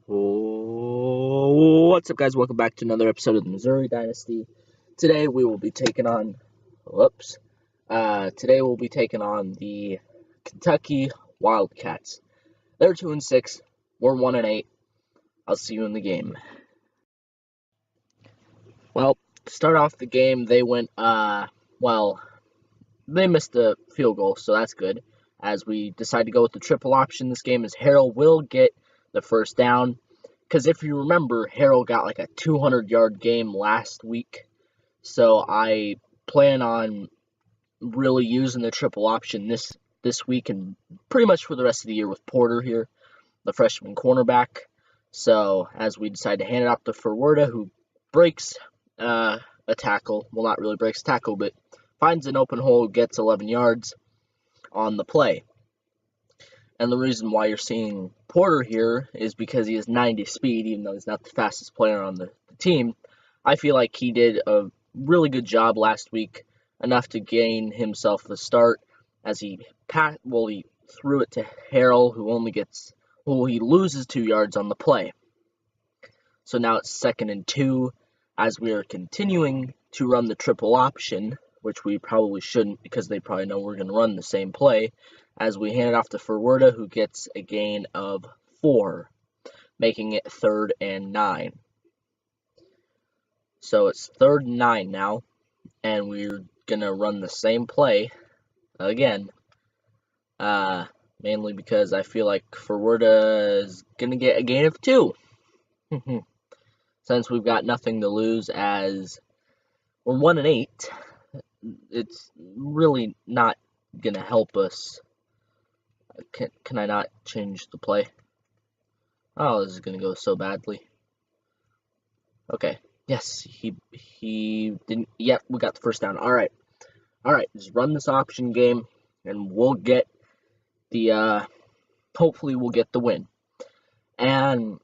What's up, guys? Welcome back to another episode of the Missouri Dynasty. Today we will be taking on, today we'll be taking on the Kentucky Wildcats. They're 2-6. We're 1-8. I'll see you in the game. Well, to start off the game, they went, they missed the field goal, so that's good. As we decide to go with the triple option this game, as Harrell will get the first down. Because if you remember, Harrell got like a 200-yard game last week. So I plan on really using the triple option this week and pretty much for the rest of the year with Porter here, the freshman cornerback. So as we decide to hand it off to Ferwerda, who breaks a tackle. Well, not really breaks a tackle, but finds an open hole, gets 11 yards on the play. And the reason why you're seeing Porter here is because he has 90 speed, even though he's not the fastest player on the team. I feel like he did a really good job last week, enough to gain himself a start as he threw it to Harrell, who he loses 2 yards on the play. So now it's 2nd and 2 as we are continuing to run the triple option, which we probably shouldn't because they probably know we're going to run the same play, as we hand it off to Ferwerda, who gets a gain of 4, making it 3rd and 9. So it's 3rd and 9 now, and we're going to run the same play again, mainly because I feel like Ferwerda is going to get a gain of 2. Since we've got nothing to lose, as we're 1-8, it's really not going to help us. Can I not change the play? Oh, this is going to go so badly. Okay. Yes, he didn't. Yep, we got the first down. All right. Just run this option game, and we'll get the. Hopefully, we'll get the win. And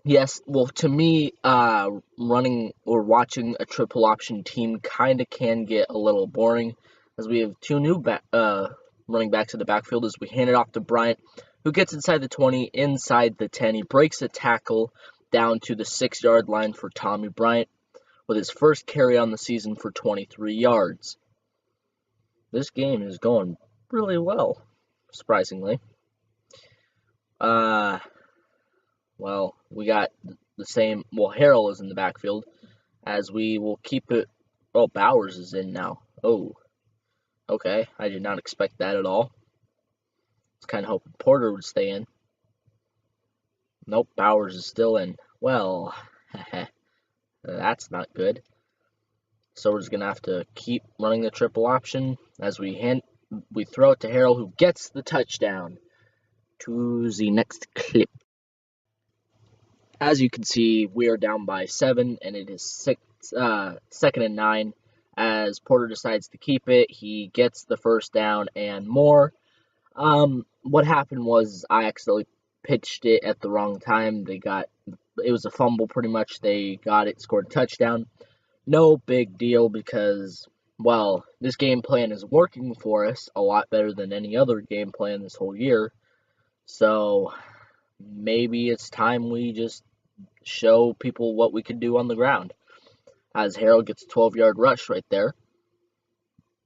yes, well, to me, running or watching a triple option team kind of can get a little boring, as we have 2 new running backs in the backfield. As we hand it off to Bryant, who gets inside the 20, inside the 10. He breaks a tackle down to the 6-yard line for Tommy Bryant, with his first carry on the season for 23 yards. This game is going really well, surprisingly. Well, we got the same. Well, Harrell is in the backfield, as we will keep it. Oh, Bowers is in now. Oh, okay. I did not expect that at all. I was kind of hoping Porter would stay in. Nope, Bowers is still in. Well, that's not good. So we're just gonna have to keep running the triple option as we throw it to Harrell, who gets the touchdown. To the next clip. As you can see, we are down by 7, and it is 2nd and 9. As Porter decides to keep it, he gets the first down and more. What happened was I accidentally pitched it at the wrong time. It was a fumble pretty much. They got it, scored a touchdown. No big deal because, well, this game plan is working for us a lot better than any other game plan this whole year. So maybe it's time we just show people what we can do on the ground. As Harrell gets a 12-yard rush right there.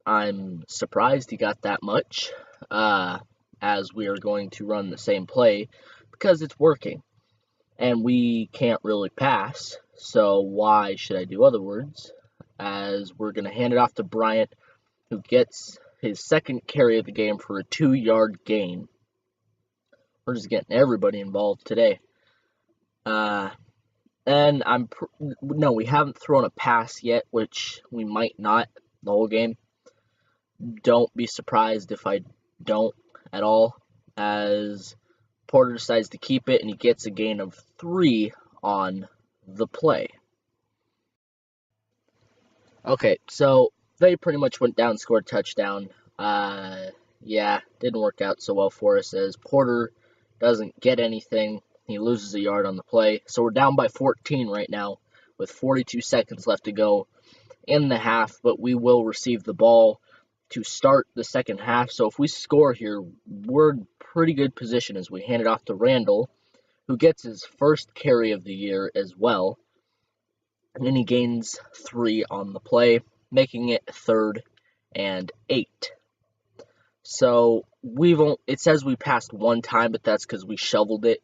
I'm surprised he got that much, as we are going to run the same play because it's working. And we can't really pass, so why should I do other words? As we're going to hand it off to Bryant, who gets his 2nd carry of the game for a 2-yard gain. We're just getting everybody involved today. And no, we haven't thrown a pass yet, which we might not the whole game. Don't be surprised if I don't at all, as Porter decides to keep it, and he gets a gain of 3 on the play. Okay, so they pretty much went down and scored a touchdown. Yeah, didn't work out so well for us, as Porter doesn't get anything. He loses a yard on the play. So we're down by 14 right now with 42 seconds left to go in the half, but we will receive the ball to start the second half. So if we score here, we're in pretty good position as we hand it off to Randall, who gets his first carry of the year as well. And then he gains 3 on the play, making it 3rd and 8. So it says we passed 1 time, but that's because we shoveled it.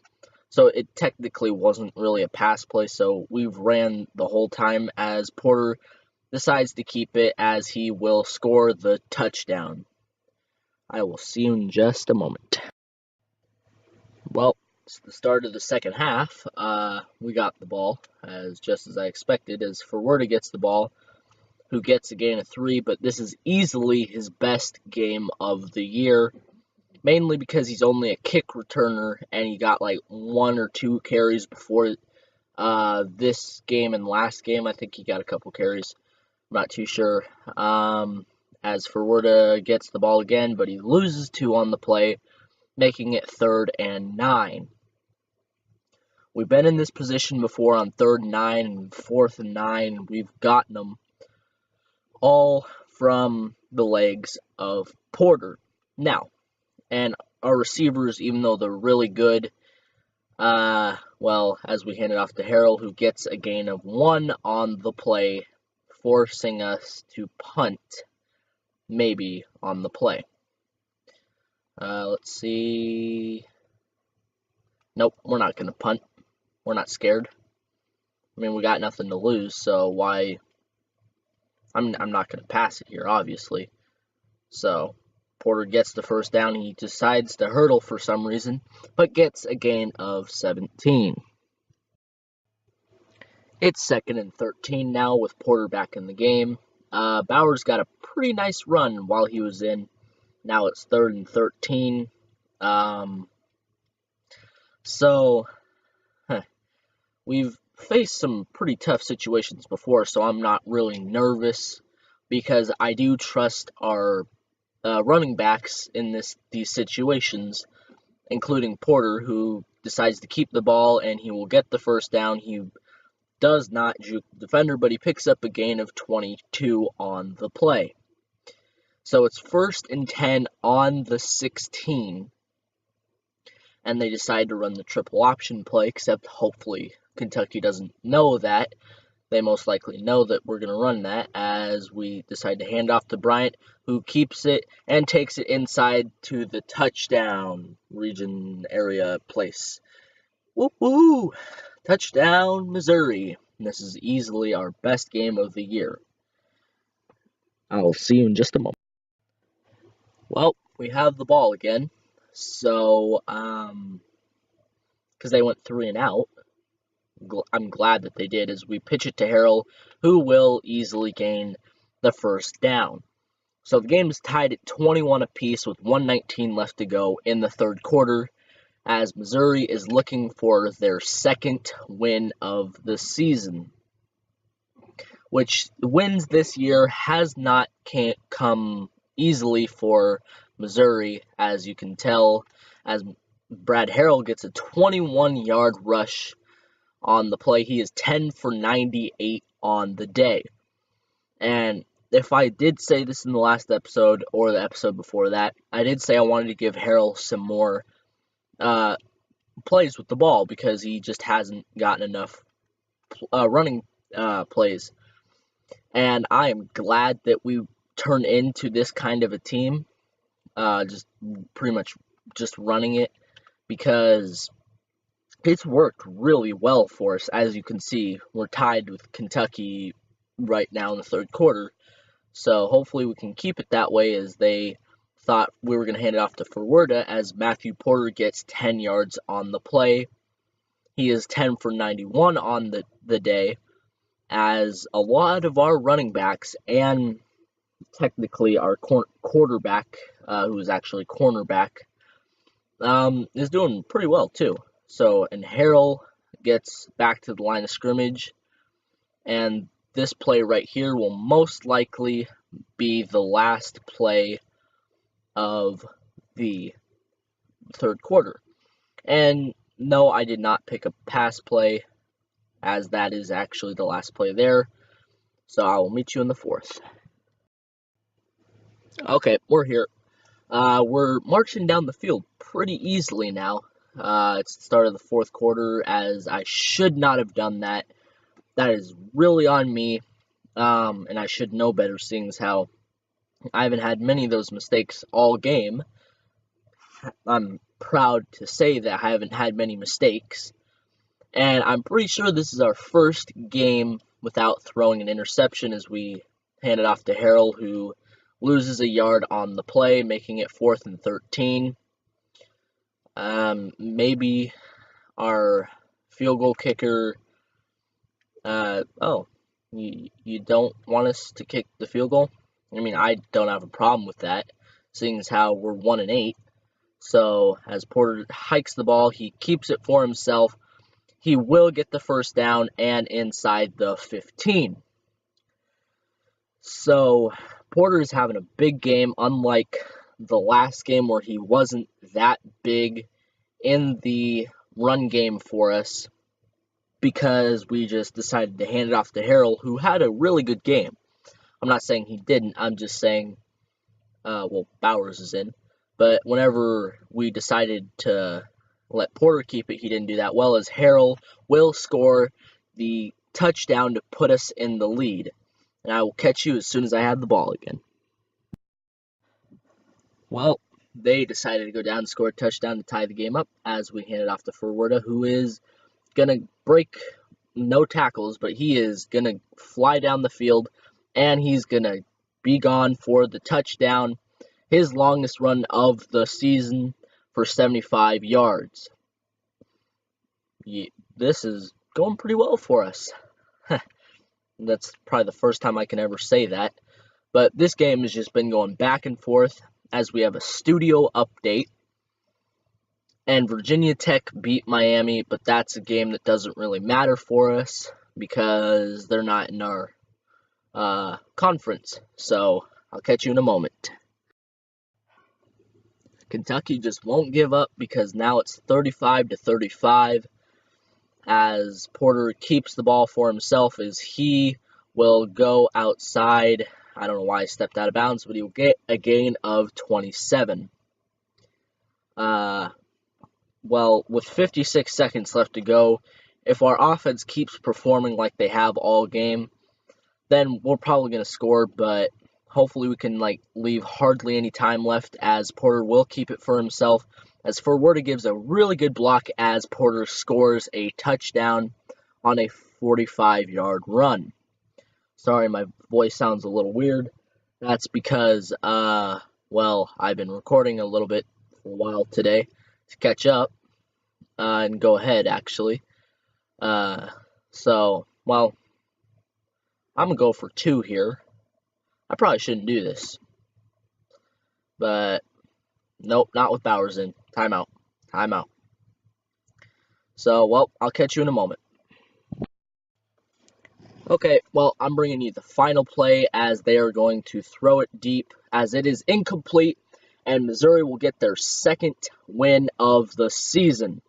So it technically wasn't really a pass play, so we've ran the whole time as Porter decides to keep it as he will score the touchdown. I will see you in just a moment. Well, it's the start of the second half. We got the ball, just as I expected, as Ferwerda gets the ball, who gets a gain of 3, but this is easily his best game of the year, mainly because he's only a kick returner, and he got like 1 or 2 carries before this game and last game. I think he got a couple carries. I'm not too sure. As Ferwerda gets the ball again, but he loses 2 on the play, making it 3rd and 9. We've been in this position before on 3rd and 9 and 4th and 9. We've gotten them all from the legs of Porter. Now, and our receivers, even though they're really good, well, as we hand it off to Harrell, who gets a gain of 1 on the play, forcing us to punt, maybe, on the play. Let's see. Nope, we're not going to punt. We're not scared. I mean, we got nothing to lose, so why? I'm not going to pass it here, obviously. So, Porter gets the first down. He decides to hurdle for some reason, but gets a gain of 17. It's 2nd and 13 now with Porter back in the game. Bowers got a pretty nice run while he was in. Now it's 3rd and 13. We've faced some pretty tough situations before, so I'm not really nervous because I do trust our running backs in these situations, including Porter, who decides to keep the ball and he will get the first down. He does not juke the defender, but he picks up a gain of 22 on the play. So it's 1st and 10 on the 16, and they decide to run the triple option play, except hopefully Kentucky doesn't know that. They most likely know that we're going to run that, as we decide to hand off to Bryant, who keeps it and takes it inside to the touchdown region area place. Woo-hoo! Touchdown, Missouri. This is easily our best game of the year. I'll see you in just a moment. Well, we have the ball again. So, because they went 3 and out, I'm glad that they did, as we pitch it to Harrell, who will easily gain the first down. So the game is tied at 21 apiece with 1:19 left to go in the 3rd quarter, as Missouri is looking for their 2nd win of the season, which wins this year has not come easily for Missouri, as you can tell, as Brad Harrell gets a 21-yard rush on the play. He is 10 for 98 on the day. And if I did say this in the last episode or the episode before that, I did say I wanted to give Harrell some more plays with the ball because he just hasn't gotten enough running plays. And I am glad that we turn into this kind of a team, just pretty much just running it, because it's worked really well for us. As you can see, we're tied with Kentucky right now in the 3rd quarter, so hopefully we can keep it that way, as they thought we were going to hand it off to Ferwerda, as Matthew Porter gets 10 yards on the play. He is 10 for 91 on the day, as a lot of our running backs and technically our quarterback, who is actually cornerback, is doing pretty well too. So, and Harrell gets back to the line of scrimmage, and this play right here will most likely be the last play of the 3rd quarter. And no, I did not pick a pass play, as that is actually the last play there. So I will meet you in the 4th. Okay, we're here. We're marching down the field pretty easily now. It's the start of the fourth quarter, as I should not have done that. That is really on me, and I should know better, seeing as how I haven't had many of those mistakes all game. I'm proud to say that I haven't had many mistakes, and I'm pretty sure this is our first game without throwing an interception, as we hand it off to Harrell, who loses a yard on the play, making it 4th and 13. Maybe our field goal kicker. You don't want us to kick the field goal? I mean, I don't have a problem with that, seeing as how we're 1-8. So as Porter hikes the ball, he keeps it for himself. He will get the first down and inside the 15. So Porter is having a big game, unlike the last game where he wasn't that big in the run game for us, because we just decided to hand it off to Harrell, who had a really good game. I'm not saying he didn't, I'm just saying, Bowers is in. But whenever we decided to let Porter keep it, he didn't do that well, as Harrell will score the touchdown to put us in the lead. And I will catch you as soon as I have the ball again. Well, they decided to go down and score a touchdown to tie the game up, as we hand it off to Forwarda, who is going to break no tackles, but he is going to fly down the field, and he's going to be gone for the touchdown, his longest run of the season, for 75 yards. This is going pretty well for us. That's probably the first time I can ever say that. But this game has just been going back and forth, as we have a studio update. And Virginia Tech beat Miami, but that's a game that doesn't really matter for us because they're not in our conference. So I'll catch you in a moment. Kentucky just won't give up, because now it's 35-35, as Porter keeps the ball for himself, as he will go outside. I don't know why he stepped out of bounds, but he will get a gain of 27. Well, with 56 seconds left to go, if our offense keeps performing like they have all game, then we're probably going to score, but hopefully we can leave hardly any time left, as Porter will keep it for himself, as Forwarda gives a really good block, as Porter scores a touchdown on a 45-yard run. Sorry, my voice sounds a little weird. That's because, I've been recording a little bit for a while today to catch up, and go ahead, actually. I'm going to go for 2 here. I probably shouldn't do this. But, nope, not with Bowers in. Timeout. So, I'll catch you in a moment. Okay, I'm bringing you the final play, as they are going to throw it deep, as it is incomplete, and Missouri will get their second win of the season.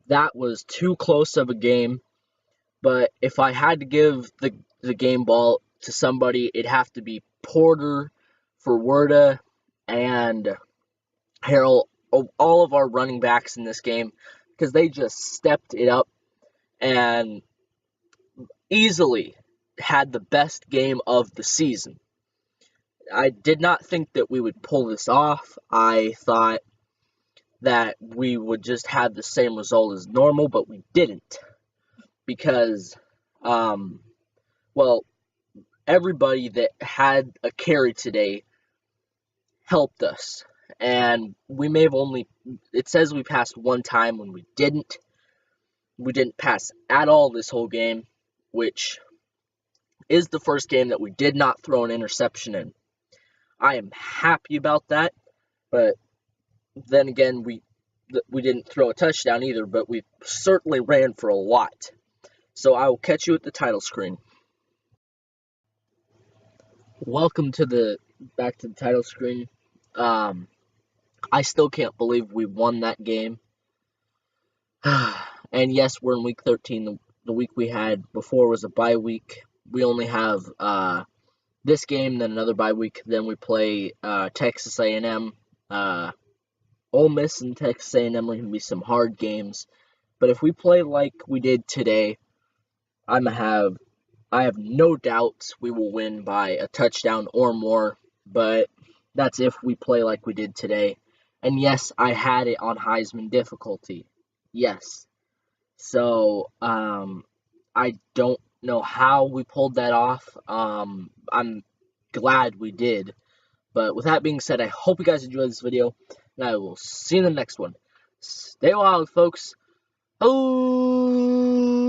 That was too close of a game, but if I had to give the game ball to somebody, it'd have to be Porter, Forwarda, and Harrell, all of our running backs in this game, because they just stepped it up and easily had the best game of the season. I did not think that we would pull this off. I thought that we would just have the same result as normal, but we didn't, because everybody that had a carry today helped us, and we may have it says we passed one time when we didn't pass at all this whole game, which is the first game that we did not throw an interception in. I am happy about that, but then again, we didn't throw a touchdown either, but we certainly ran for a lot. So I will catch you at the title screen. Welcome back to the title screen. I still can't believe we won that game. And yes, we're in week 13. The week we had before was a bye week. We only have this game, then another bye week. Then we play Texas A&M Ole Miss and Texas A&M are going to be some hard games. But if we play like we did today, I have no doubts we will win by a touchdown or more. But that's if we play like we did today. And yes, I had it on Heisman difficulty. Yes. So, I don't know how we pulled that off. I'm glad we did. But with that being said, I hope you guys enjoyed this video, and I will see you in the next one. Stay wild, folks. Oh.